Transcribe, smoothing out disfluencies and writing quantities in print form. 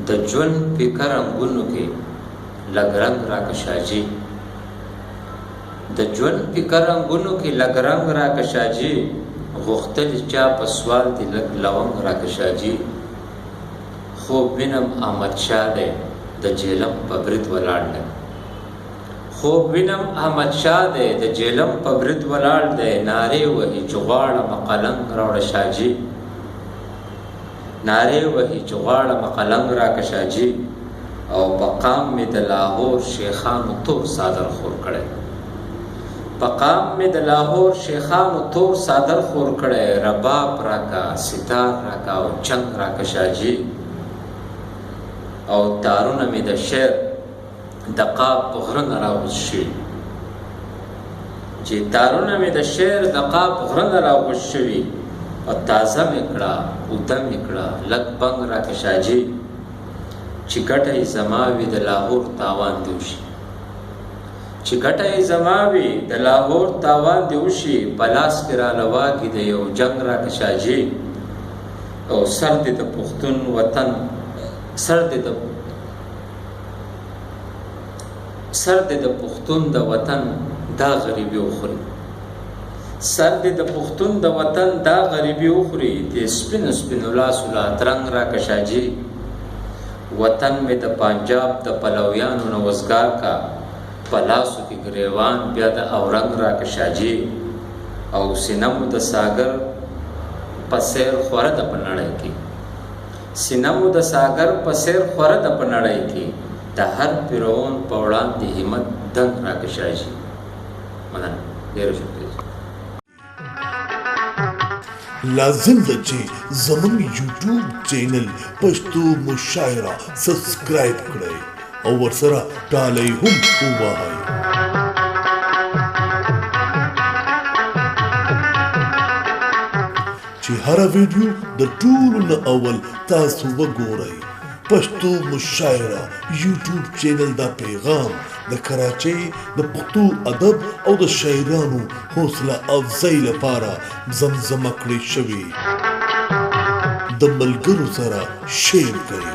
د ژوند فکر انګونو کې لږ رنګ راکشاجي د ژوند فکر انګونو کې لږ رنګ راکشاجي غوښتل چا په سوال دي لږ لونګ راکشاجي خوب وینم احمد شاه دی د جیلم په برید ولاړ دی خوب وینم احمد شاه دی د جیلم په برید ولاړ دی نارې وهي چې غواړم قلم راوړه شاجي نارې وهي چې غواړم قلم راکشاجي او په قام مې د لاهور شیخانو تور صادر خور کړی په قام مې د لاهور شیخانو تور صادر خور کړی رباب راکا ستار راکا او چنګ راکا شاجي او تارونه مې د شعر د قاب په غرنه راوځ شي چې تارونه مې د شعر د قاب په غرنه راوځ شوي او تازه مې کړه اوده مې کړه لږ بنګ راکا شاجي چې ګټه یې زما وي د لاهور تاوان دې وشي چې ګټه یې زما وي د لاهور تاوان دې وشي په لاس کې راله واګي د یو جنګ راکا شاجي او سر دې د پښتون وطن سر دې د پښتون د وطن دا غریبي وخوري سر دې د پښتون د وطن دا غریبي وخوري د سپینو سپینو لاسو لا ترنګ راکا شاجي وطن مې د پنجاب د پلویانو نه وزګار کا په لاسو کې ګریوان بیا د اورنګ راکا شاجي او سینه مو د ساګر په سیر خوره د په نړۍ کې سینه مو د ساګر په سیر خوره د په نړۍ کې د هر فرعون په وړاندې همت دنګ راکا شاجي مننه ډېره شکریه لازم ده چې زموږ یوټیوب چینل پښتو مشاعره سبسکرایب کړئ او ورسره ټالۍ هم ووهئ چې هر ویډیو د ټولو نه اول تاسو وګورئ پښتو مشاعره یوټیوب چینل دا پیغام د کراچۍ د پښتو ادب او د شاعرانو حوصله افزای لپاره زمزمه کړې شوې د ملګرو سره شیر کړئ